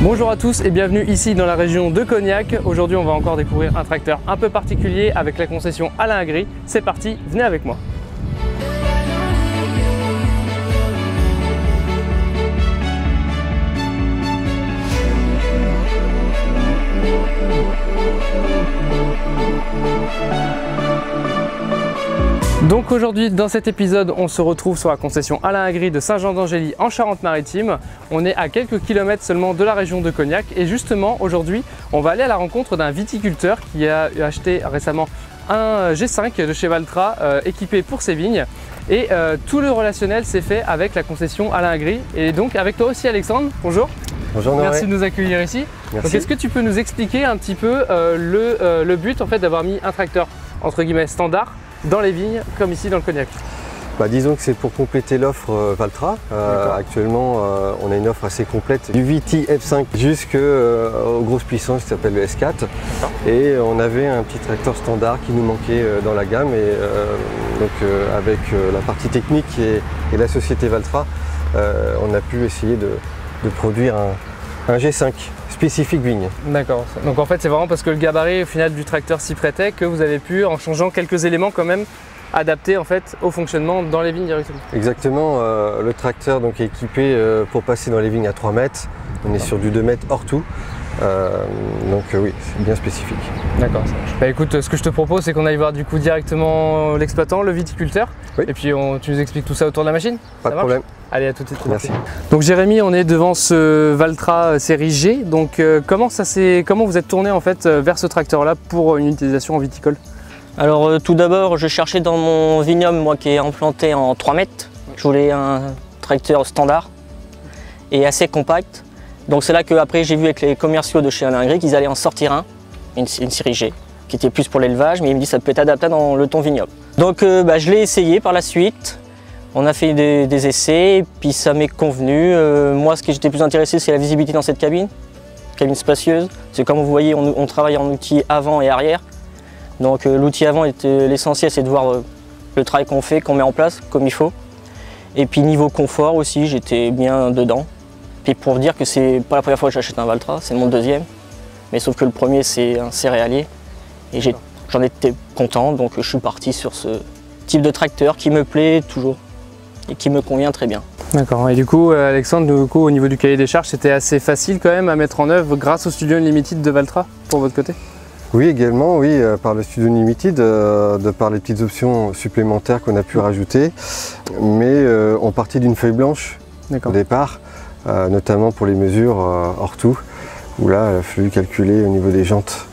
Bonjour à tous et bienvenue ici dans la région de Cognac. Aujourd'hui on va encore découvrir un tracteur un peu particulier avec la concession Alain Agri. C'est parti, venez avec moi. Donc aujourd'hui dans cet épisode on se retrouve sur la concession Alain Agri de Saint-Jean-d'Angély en Charente-Maritime. On est à quelques kilomètres seulement de la région de Cognac et justement aujourd'hui on va aller à la rencontre d'un viticulteur qui a acheté récemment un G5 de chez Valtra équipé pour ses vignes et tout le relationnel s'est fait avec la concession Alain Agri et donc avec toi aussi Alexandre, bonjour. Bonjour Noé. Merci de nous accueillir ici. Est-ce que tu peux nous expliquer un petit peu le but en fait d'avoir mis un tracteur entre guillemets standard dans les vignes comme ici dans le Cognac? Disons que c'est pour compléter l'offre Valtra. Actuellement on a une offre assez complète du VT F5 jusqu'aux grosses puissances qui s'appelle le S4 et on avait un petit tracteur standard qui nous manquait dans la gamme et avec la partie technique et la société Valtra on a pu essayer de produire un G5 spécifique vigne. D'accord, donc en fait c'est vraiment parce que le gabarit au final du tracteur s'y prêtait que vous avez pu, en changeant quelques éléments quand même, adapter en fait au fonctionnement dans les vignes directement. Exactement, le tracteur donc est équipé pour passer dans les vignes à 3 mètres, on est sur du 2 mètres hors tout. Oui, c'est bien spécifique. D'accord, ça marche. Écoute, ce que je te propose, c'est qu'on aille voir du coup directement l'exploitant, le viticulteur, oui. Et puis tu nous expliques tout ça autour de la machine. Pas de problème. Allez, à tout de suite. Merci. Donc Jérémy, on est devant ce Valtra série G. Donc comment vous êtes tourné en fait vers ce tracteur-là pour une utilisation en viticole? Alors tout d'abord, je cherchais dans mon vignoble, moi qui est implanté en 3 mètres, je voulais un tracteur standard et assez compact. Donc c'est là que après j'ai vu avec les commerciaux de chez Alain Agri qu'ils allaient en sortir une série G, qui était plus pour l'élevage, mais ils me disent que ça peut être adapté dans le ton vignoble. Donc je l'ai essayé par la suite, on a fait des essais, et puis ça m'est convenu. Moi ce que j'étais plus intéressé c'est la visibilité dans cette cabine spacieuse. C'est comme vous voyez on travaille en outil avant et arrière. Donc l'outil avant, l'essentiel c'est de voir le travail qu'on fait, qu'on met en place comme il faut. Et puis niveau confort aussi, j'étais bien dedans. Puis pour dire que c'est pas la première fois que j'achète un Valtra, c'est mon deuxième. Mais sauf que le premier c'est un céréalier. Et j'en étais content, donc je suis parti sur ce type de tracteur qui me plaît toujours et qui me convient très bien. D'accord, et du coup Alexandre, au niveau du cahier des charges, c'était assez facile quand même à mettre en œuvre grâce au Studio Unlimited de Valtra pour votre côté? Oui, également, oui, par le Studio Unlimited, de par les petites options supplémentaires qu'on a pu rajouter. Mais on partit d'une feuille blanche au départ, notamment pour les mesures hors tout, où là, il a fallu calculer au niveau des jantes,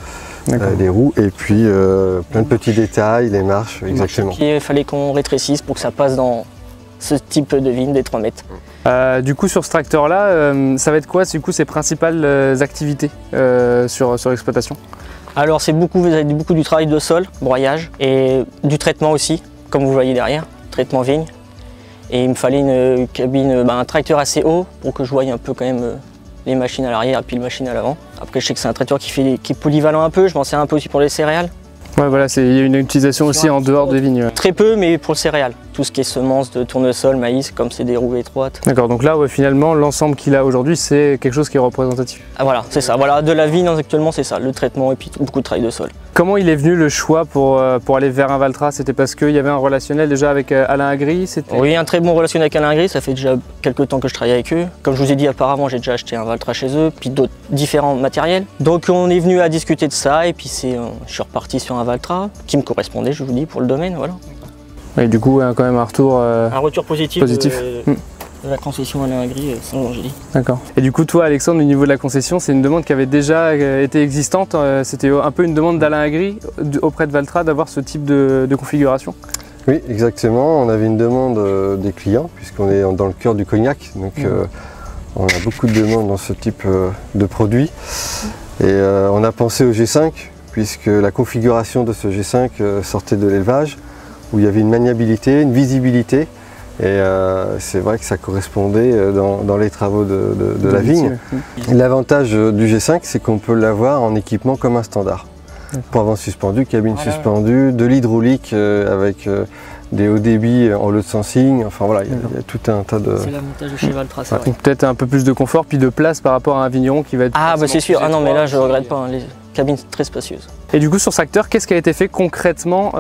des roues, et puis plein de petits détails, les marches, exactement. Il fallait qu'on rétrécisse pour que ça passe dans ce type de vigne des 3 mètres. Du coup, sur ce tracteur-là, ça va être quoi ses principales activités sur l'exploitation? Alors vous avez beaucoup du travail de sol, broyage, et du traitement aussi, comme vous voyez derrière, traitement vigne. Et il me fallait une cabine, un tracteur assez haut pour que je voie un peu quand même les machines à l'arrière et puis les machines à l'avant. Après je sais que c'est un tracteur qui est polyvalent un peu, je m'en sers un peu aussi pour les céréales. Ouais voilà, il y a une utilisation aussi en dehors des vignes. Très peu, mais pour le céréales. Tout ce qui est semences de tournesol, maïs, comme c'est des roues étroites. D'accord, donc là finalement l'ensemble qu'il a aujourd'hui c'est quelque chose qui est représentatif. Ah, voilà, c'est ça. Voilà, de la vigne actuellement c'est ça, le traitement et puis beaucoup de travail de sol. Comment il est venu le choix pour aller vers un Valtra? C'était parce qu'il y avait un relationnel déjà avec Alain Agri? Oui, un très bon relationnel avec Alain Agri, ça fait déjà quelques temps que je travaille avec eux. Comme je vous ai dit auparavant, j'ai déjà acheté un Valtra chez eux, puis d'autres différents matériels. Donc on est venu à discuter de ça et puis je suis reparti sur un Valtra qui me correspondait, je vous dis, pour le domaine, voilà. Et du coup, quand même un retour positif. De la concession Alain Agri Saint-Jean-d'Angély. D'accord. Et du coup, toi, Alexandre, au niveau de la concession, c'est une demande qui avait déjà été existante. C'était un peu une demande d'Alain Agri auprès de Valtra d'avoir ce type de configuration? Oui, exactement. On avait une demande des clients, puisqu'on est dans le cœur du Cognac. Donc, on a beaucoup de demandes dans ce type de produit. Et on a pensé au G5, puisque la configuration de ce G5 sortait de l'élevage, où il y avait une maniabilité, une visibilité. Et c'est vrai que ça correspondait dans les travaux de la vigne. L'avantage du G5, c'est qu'on peut l'avoir en équipement comme un standard. Pour avant suspendu, cabine suspendue, de l'hydraulique avec des hauts débits en low sensing, enfin voilà, il y a tout un tas de... C'est l'avantage de chez Valtra, c'est vrai. Donc peut-être un peu plus de confort, puis de place par rapport à un vigneron qui va être... Ah bah c'est sûr, plus ah non mais là je étroit. regrette pas, hein. Les cabines très spacieuses. Et du coup sur ce tracteur, qu'est-ce qui a été fait concrètement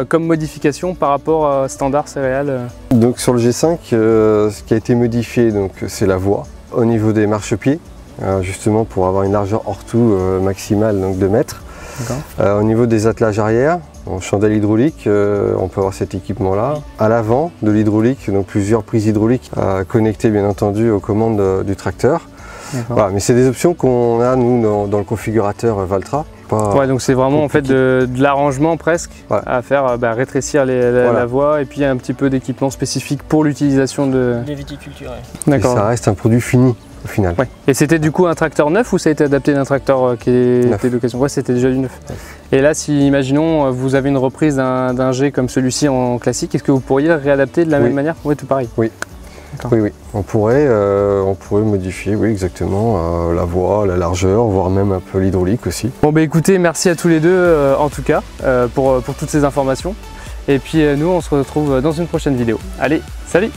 comme modification par rapport à standard céréales Donc sur le G5, ce qui a été modifié, c'est la voie au niveau des marchepieds, justement pour avoir une largeur hors tout maximale, donc 2 mètres. Au niveau des attelages arrière, en chandelle hydraulique, on peut avoir cet équipement-là. À l'avant de l'hydraulique, donc plusieurs prises hydrauliques connectées bien entendu aux commandes du tracteur. Voilà, mais c'est des options qu'on a nous dans le configurateur Valtra. Ouais, donc c'est vraiment en fait de l'arrangement presque à faire rétrécir la voie et puis un petit peu d'équipement spécifique pour l'utilisation de... Des viticultures, D'accord. Ça reste un produit fini au final. Ouais. Et c'était du coup un tracteur neuf ou ça a été adapté d'un tracteur qui était d'occasion? Ouais, c'était déjà du neuf. Ouais. Et là, si imaginons vous avez une reprise d'un G comme celui-ci en classique, est-ce que vous pourriez le réadapter de la même manière? Oui, tout pareil. Oui. Oui, on pourrait modifier, oui, exactement, la voie, la largeur, voire même un peu l'hydraulique aussi. Bon bah écoutez, merci à tous les deux en tout cas pour toutes ces informations. Et puis nous, on se retrouve dans une prochaine vidéo. Allez, salut!